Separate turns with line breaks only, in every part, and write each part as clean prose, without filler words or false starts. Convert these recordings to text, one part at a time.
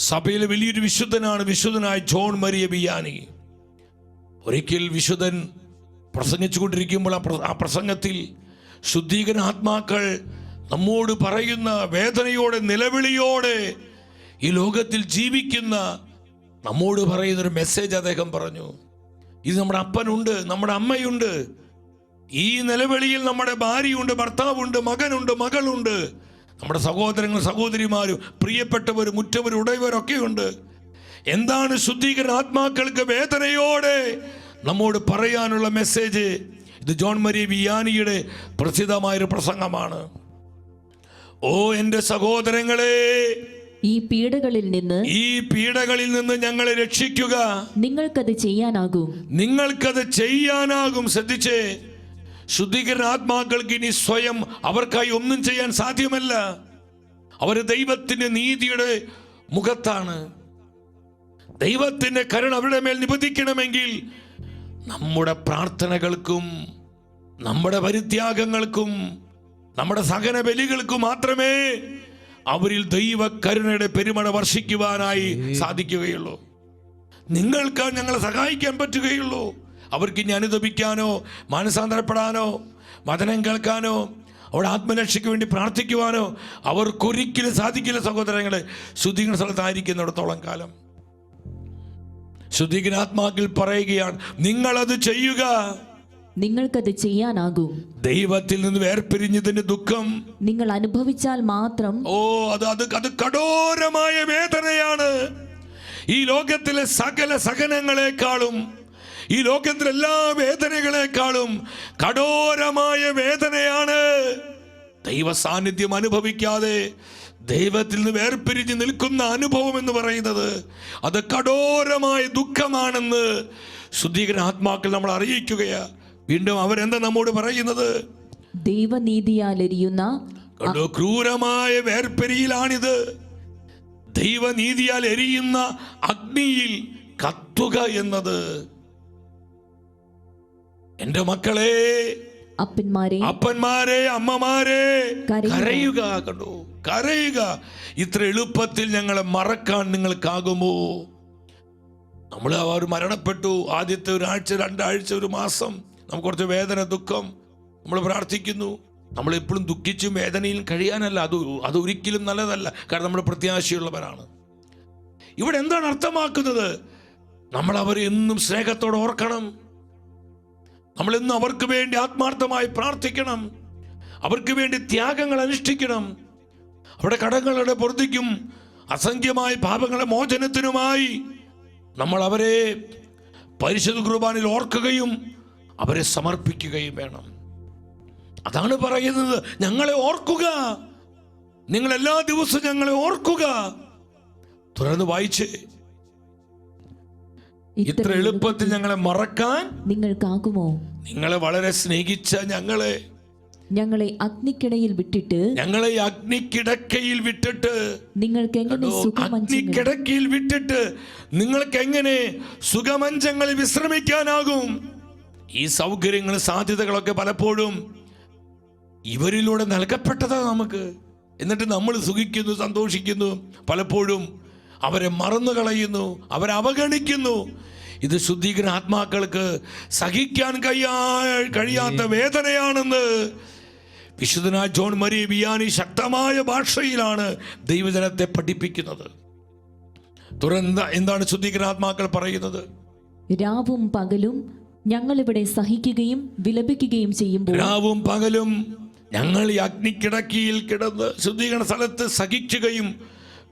സഭയിലെ വലിയൊരു വിശുദ്ധനായ ജോൺ മരിയ വിയാനി. ഒരിക്കൽ വിശുദ്ധൻ പ്രസംഗിച്ചുകൊണ്ടിരിക്കുമ്പോൾ ആ പ്രസംഗത്തിൽ ശുദ്ധീകരണ ആത്മാക്കൾ നമ്മോട് പറയുന്ന വേദനയോടെ നിലവിളിയോടെ ഈ ലോകത്തിൽ ജീവിക്കുന്ന നമ്മോട് പറയുന്നൊരു മെസ്സേജ് അദ്ദേഹം പറഞ്ഞു. ഇത് നമ്മുടെ അപ്പനുണ്ട്, നമ്മുടെ അമ്മയുണ്ട്, ഈ നിലവിളിയിൽ നമ്മുടെ ഭാര്യയുണ്ട്, ഭർത്താവുണ്ട്, മകനുണ്ട്, മകളുണ്ട്, നമ്മുടെ സഹോദരങ്ങൾ, സഹോദരിമാരും, പ്രിയപ്പെട്ടവരും, ഉറ്റവരും, ഉടയവരൊക്കെ ഉണ്ട്. എന്താണ് ശുദ്ധീകരണ ആത്മാക്കൾക്ക് വേദനയോടെ നമ്മോട് പറയാനുള്ള മെസ്സേജ്? ഇത് ജോൺ മരിയ വിയാനിയുടെ പ്രസിദ്ധമായൊരു പ്രസംഗമാണ്. ഓ എൻ്റെ സഹോദരങ്ങളെ,
ഈ പീഡകളിൽ നിന്ന്
ഞങ്ങളെ രക്ഷിക്കുക.
നിങ്ങൾക്കത് ചെയ്യാനാകും.
ശ്രദ്ധിച്ചേ, ശുദ്ധീകരണ ആത്മാക്കൾക്ക് ഇനി സ്വയം അവർക്കായി ഒന്നും ചെയ്യാൻ സാധ്യമല്ല. അവർ ദൈവത്തിന്റെ നീതിയുടെ മുഖത്താണ്. ദൈവത്തിന്റെ കരുണ അവരുടെ മേൽ നിപതിക്കണമെങ്കിൽ നമ്മുടെ പ്രാർത്ഥനകൾക്കും നമ്മുടെ പരിത്യാഗങ്ങൾക്കും നമ്മുടെ സഹന ബലികൾക്കും മാത്രമേ അവരിൽ ദൈവ കരുണയുടെ പെരുമഴ വർഷിക്കുവാനായി സാധിക്കുകയുള്ളൂ. നിങ്ങൾക്ക് ഞങ്ങളെ സഹായിക്കാൻ പറ്റുകയുള്ളൂ. അവർക്ക് ഇനി അനുദപിക്കാനോ മാനസാന്തരപ്പെടാനോ വചനം കേൾക്കാനോ അവിടെ ആത്മരക്ഷയ്ക്ക് വേണ്ടി പ്രാർത്ഥിക്കുവാനോ അവർക്കൊരിക്കലും സാധിക്കില്ല. സഹോദരങ്ങളെ, ശുദ്ധീകരണ സ്ഥലത്തായിരിക്കുന്നിടത്തോളം കാലം ശുദ്ധീകരണ ആത്മാക്കൾ പറയുകയാണ്, നിങ്ങളത് ചെയ്യുക,
നിങ്ങൾക്കത് ചെയ്യാനാകും.
ദൈവത്തിൽ നിന്ന് വേർപിരിഞ്ഞതിന്റെ ദുഃഖം
നിങ്ങൾ അനുഭവിച്ചാൽ മാത്രം
അത് കഠോരമായ വേദനയാണ്. ഈ ലോകത്തിലെ സകല സഹനങ്ങളെക്കാളും, ഈ ലോകത്തിലെ എല്ലാ വേദനകളെക്കാളും കഠോരമായ വേദനയാണ് ദൈവ സാന്നിധ്യം അനുഭവിക്കാതെ ദൈവത്തിൽ നിന്ന് വേർപിരിഞ്ഞ് നിൽക്കുന്ന അനുഭവം എന്ന് പറയുന്നത്. അത് കഠോരമായ ദുഃഖമാണെന്ന് ശുദ്ധീകരണ ആത്മാക്കൾ നമ്മൾ അറിയിക്കുകയാ. വീണ്ടും അവരെന്താ നമ്മോട് പറയുന്നത്?
ദൈവനീതിയാൽ എരിയുന്ന
ക്രൂരമായ വേർപിരിയിലാണിത്. ദൈവനീതിയാൽ എരിയുന്ന അഗ്നിയിൽ കത്തുക എന്നത്. എൻ്റെ മക്കളെ, അപ്പന്മാരെ, അമ്മമാരെ, കരയുക. കണ്ടോ, കരയുക. ഇത്ര എളുപ്പത്തിൽ ഞങ്ങളെ മറക്കാൻ നിങ്ങൾക്കാകുമോ? നമ്മൾ അവർ മരണപ്പെട്ടു, ആദ്യത്തെ ഒരാഴ്ച, രണ്ടാഴ്ച, ഒരു മാസം നമുക്ക് കുറച്ച് വേദന, ദുഃഖം, നമ്മൾ പ്രാർത്ഥിക്കുന്നു. നമ്മളെപ്പോഴും ദുഃഖിച്ചും വേദനയിലും കഴിയാനല്ല, അതൊരിക്കലും നല്ലതല്ല. കാരണം നമ്മൾ പ്രത്യാശയുള്ളവരാണ്. ഇവിടെ എന്താണ് അർത്ഥമാക്കുന്നത്? നമ്മൾ അവരെ എന്നും സ്നേഹത്തോടെ ഓർക്കണം. നമ്മളെന്നും അവർക്ക് വേണ്ടി ആത്മാർത്ഥമായി പ്രാർത്ഥിക്കണം. അവർക്ക് വേണ്ടി ത്യാഗങ്ങൾ അനുഷ്ഠിക്കണം. അവരുടെ കടങ്ങളുടെ പൊറുതിക്കും അസംഖ്യമായ പാപങ്ങളുടെ മോചനത്തിനുമായി നമ്മൾ അവരെ പരിശുദ്ധ കുർബാനയിൽ ഓർക്കുകയും അവരെ സമർപ്പിക്കുകയും വേണം. അതാണ് പറയുന്നത്, ഞങ്ങളെ ഓർക്കുക, നിങ്ങൾ എല്ലാ ദിവസവും ഞങ്ങളെ ഓർക്കുക. തുടർന്ന് വായിച്ച്, ഇത്ര എളുപ്പത്തിൽ ഞങ്ങളെ മറക്കാൻ നിങ്ങൾക്കാകുമോ? നിങ്ങളെ വളരെ സ്നേഹിച്ച ഞങ്ങളെ
അഗ്നിക്കിടയിൽ വിട്ടിട്ട്
നിങ്ങൾക്ക് എങ്ങനെ സുഖമഞ്ചങ്ങളിൽ വിശ്രമിക്കാനാകും? ഈ സൗകര്യങ്ങളും സാധ്യതകളൊക്കെ പലപ്പോഴും ഇവരിലൂടെ നൽകപ്പെട്ടതാണ് നമുക്ക്. എന്നിട്ട് നമ്മൾ സുഖിക്കുന്നു, സന്തോഷിക്കുന്നു. പലപ്പോഴും അവരെ മറന്നു കളയുന്നു, അവരെ അവഗണിക്കുന്നു. ഇത് ശുദ്ധീകരണ ആത്മാക്കൾക്ക് സഹിക്കാൻ കഴിയാത്ത വേദനയാണെന്ന് വിശുദ്ധനായ ജോൺ മരിയ വിയാനി ശക്തമായ ഭാഷയിലാണ് ദൈവജനത്തെ പഠിപ്പിക്കുന്നത്. തുറന്ന എന്താണ് ശുദ്ധീകരണ ആത്മാക്കൾ പറയുന്നത്?
രാവും പകലും ഞങ്ങളിവിടെ സഹിക്കുകയും വിലപിക്കുകയും ചെയ്യുമ്പോൾ,
രാവും പകലും ഞങ്ങൾ ഈ അഗ്നിക്കിടക്കിയിൽ കിടന്ന് ശുദ്ധീകരണ സ്ഥലത്ത് സഹിക്കുകയും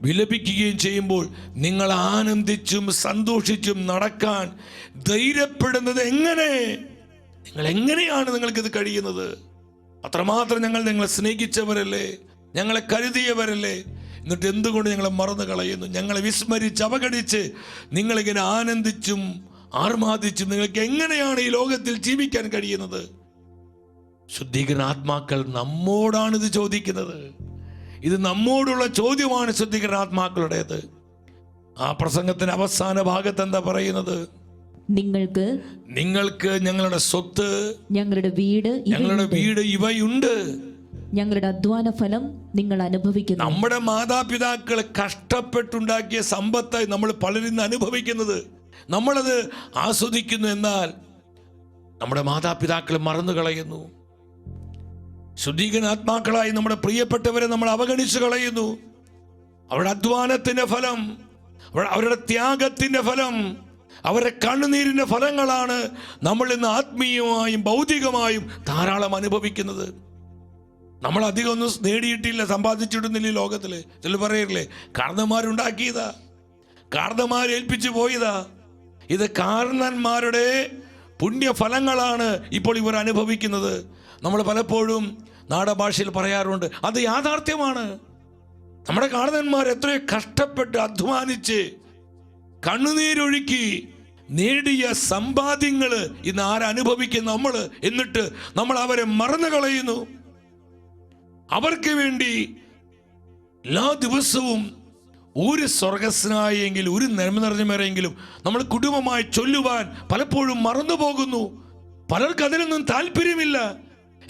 വിലപിക്കുകയും ചെയ്യുമ്പോൾ നിങ്ങൾ ആനന്ദിച്ചും സന്തോഷിച്ചും നടക്കാൻ ധൈര്യപ്പെടുന്നത് എങ്ങനെ? നിങ്ങൾ എങ്ങനെയാണ് നിങ്ങൾക്കിത് കഴിയുന്നത്? അത്രമാത്രം ഞങ്ങൾ നിങ്ങളെ സ്നേഹിച്ചവരല്ലേ, ഞങ്ങളെ കരുതിയവരല്ലേ. എന്നിട്ട് എന്തുകൊണ്ട് ഞങ്ങളെ മറന്നു കളയുന്നു? ഞങ്ങളെ വിസ്മരിച്ച് അവഗണിച്ച് നിങ്ങളിങ്ങനെ ആനന്ദിച്ചും ആർമാദിച്ചും നിങ്ങൾക്ക് എങ്ങനെയാണ് ഈ ലോകത്തിൽ ജീവിക്കാൻ കഴിയുന്നത്? ശുദ്ധീകരണ ആത്മാക്കൾ നമ്മോടാണിത് ചോദിക്കുന്നത്. ഇത് നമ്മോടുള്ള ചോദ്യമാണ് ശുദ്ധീകരണ ആത്മാക്കളുടേത്. ആ പ്രസംഗത്തിന്റെ അവസാന ഭാഗത്ത് എന്താ പറയുന്നത്?
നിങ്ങൾക്ക്
ഞങ്ങളുടെ സ്വത്ത്,
ഞങ്ങളുടെ വീട്
ഇവയുണ്ട്.
ഞങ്ങളുടെ അധ്വാന ഫലം നിങ്ങൾ അനുഭവിക്കുന്നു.
നമ്മുടെ മാതാപിതാക്കൾ കഷ്ടപ്പെട്ടുണ്ടാക്കിയ സമ്പത്തായി നമ്മൾ പലരിൽ നിന്ന് അനുഭവിക്കുന്നത്, നമ്മളത് ആസ്വദിക്കുന്നു. എന്നാൽ നമ്മുടെ മാതാപിതാക്കളെ മറന്നു കളയുന്നു. ശുദ്ധീകരണാത്മാക്കളായി നമ്മുടെ പ്രിയപ്പെട്ടവരെ നമ്മൾ അവഗണിച്ചു കളയുന്നു. അവരുടെ അധ്വാനത്തിന്റെ ഫലം, അവരുടെ ത്യാഗത്തിന്റെ ഫലം, അവരുടെ കണ്ണുനീരിന്റെ ഫലങ്ങളാണ് നമ്മൾ ഇന്ന് ആത്മീയമായും ഭൗതികമായും ധാരാളം അനുഭവിക്കുന്നത്. നമ്മൾ അധികം ഒന്നും നേടിയിട്ടില്ല, സമ്പാദിച്ചിടുന്നില്ല ഈ ലോകത്തില്. ചില പറയില്ലേ, കാരണന്മാരുണ്ടാക്കിയതാ, കാരണന്മാരേൽപ്പിച്ചു പോയതാ. ഇത് കാരണന്മാരുടെ പുണ്യഫലങ്ങളാണ് ഇപ്പോൾ ഇവർ അനുഭവിക്കുന്നത്. നമ്മൾ പലപ്പോഴും നാടഭാഷയിൽ പറയാറുണ്ട്, അത് യാഥാർത്ഥ്യമാണ്. നമ്മുടെ കാരണന്മാർ എത്രയോ കഷ്ടപ്പെട്ട് അധ്വാനിച്ച് കണ്ണുനീരൊഴുക്കി നേടിയ സമ്പാദ്യങ്ങൾ ഇന്ന് ആരനുഭവിക്കും? നമ്മൾ. എന്നിട്ട് നമ്മൾ അവരെ മറന്നു കളയുന്നു. അവർക്ക് വേണ്ടി എല്ലാ ദിവസവും ഒരു സ്വർഗസ്നായെങ്കിൽ, ഒരു നന്മ നിറഞ്ഞ മേരെങ്കിലും നമ്മൾ കുടുംബമായി ചൊല്ലുവാൻ പലപ്പോഴും മറന്നു പോകുന്നു. പലർക്ക് അതിനൊന്നും താല്പര്യമില്ല.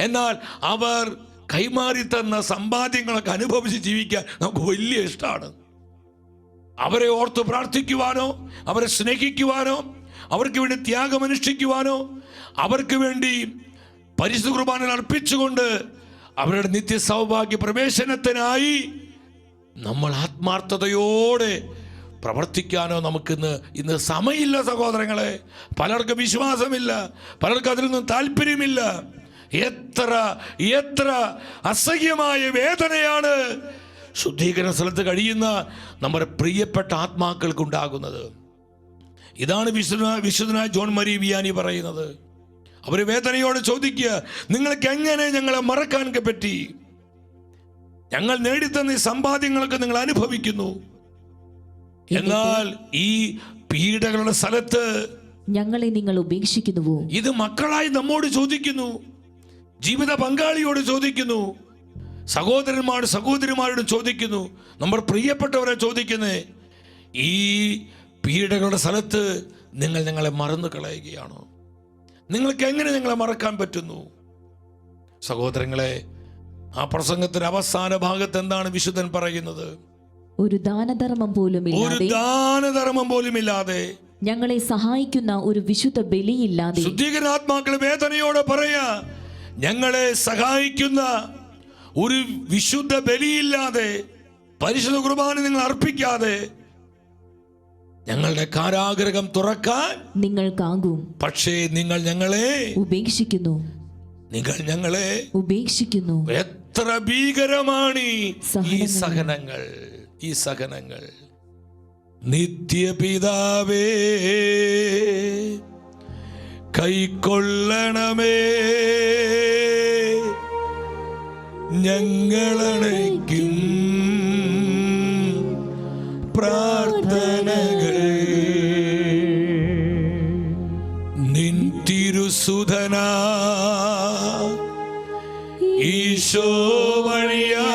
എന്നാൽ അവർ കൈമാറി തന്ന സമ്പാദ്യങ്ങളൊക്കെ അനുഭവിച്ച് ജീവിക്കാൻ നമുക്ക് വലിയ ഇഷ്ടമാണ്. അവരെ ഓർത്ത് പ്രാർത്ഥിക്കുവാനോ, അവരെ സ്നേഹിക്കുവാനോ, അവർക്ക് വേണ്ടി ത്യാഗമനുഷ്ഠിക്കുവാനോ, അവർക്ക് വേണ്ടി പരിശുദ്ധ കുർബാന അർപ്പിച്ചുകൊണ്ട് അവരുടെ നിത്യ സൗഭാഗ്യ പ്രവേശനത്തിനായി നമ്മൾ ആത്മാർത്ഥതയോടെ പ്രവർത്തിക്കാനോ ഇന്ന് സമയമില്ല സഹോദരങ്ങളെ. പലർക്കും വിശ്വാസമില്ല, പലർക്കും അതിലൊന്നും താല്പര്യമില്ല. എത്ര അസഹ്യമായ വേദനയാണ് ശുദ്ധീകരണ സ്ഥലത്ത് കഴിയുന്ന നമ്മുടെ പ്രിയപ്പെട്ട ആത്മാക്കൾക്കുണ്ടാകുന്നത്. ഇതാണ് വിശുദ്ധനായ ജോൺ മരി വിയാനി പറയുന്നത്. അവർ വേദനയോടെ ചോദിക്കുക, നിങ്ങൾക്ക് എങ്ങനെ ഞങ്ങളെ മറക്കാൻ പറ്റി? ഞങ്ങൾ നേടിത്തന്ന ഈ സമ്പാദ്യങ്ങളൊക്കെ നിങ്ങൾ അനുഭവിക്കുന്നു, എന്നാൽ ഈ പീഡകളുടെ സ്ഥലത്ത്
ഞങ്ങളെ നിങ്ങൾ ഉപേക്ഷിക്കുന്നുവോ? ഇത്
മക്കളായി നമ്മോട് ചോദിക്കുന്നു, ജീവിത പങ്കാളിയോട് ചോദിക്കുന്നു, സഹോദരിമാരോട് ചോദിക്കുന്നു, നമ്മുടെ പ്രിയപ്പെട്ടവരെ ചോദിക്കുന്നേ, ഈ പീഡകളുടെ സ്ഥലത്ത് നിങ്ങൾ ഞങ്ങളെ മറന്നു കളയുകയാണോ? നിങ്ങൾക്ക് എങ്ങനെ ഞങ്ങളെ മറക്കാൻ പറ്റുന്നു? സഹോദരങ്ങളെ, ആ പ്രസംഗത്തിന്റെ അവസാന ഭാഗത്ത് എന്താണ് വിശുദ്ധൻ പറയുന്നത്?
ഒരു ദാനധർമ്മം പോലും ഇല്ലാതെ ഞങ്ങളെ സഹായിക്കുന്ന ഒരു വിശുദ്ധ ബലിയില്ലാതെ.
ശുദ്ധീകരണാത്മാക്കൾ വേദനയോടെ പറയാ, ഞങ്ങളെ സഹായിക്കുന്ന ഒരു വിശുദ്ധ ബലിയില്ലാതെ, പരിശുദ്ധ കുർബാന നിങ്ങൾ അർപ്പിക്കാതെ ഞങ്ങളുടെ കാരാഗ്രഹം തുറക്കാൻ നിങ്ങൾക്കാകും. പക്ഷേ നിങ്ങൾ ഞങ്ങളെ ഉപേക്ഷിക്കുന്നു. എത്ര ഭീകരമാണ് ഈ സഹനങ്ങൾ. നിത്യപിതാവേ, കൈക്കൊള്ളണമേ ഞങ്ങളണയ്ക്കും പ്രാർത്ഥനകൾ. നിൻ തിരുസുധനാ ഈശോ വഴിയാ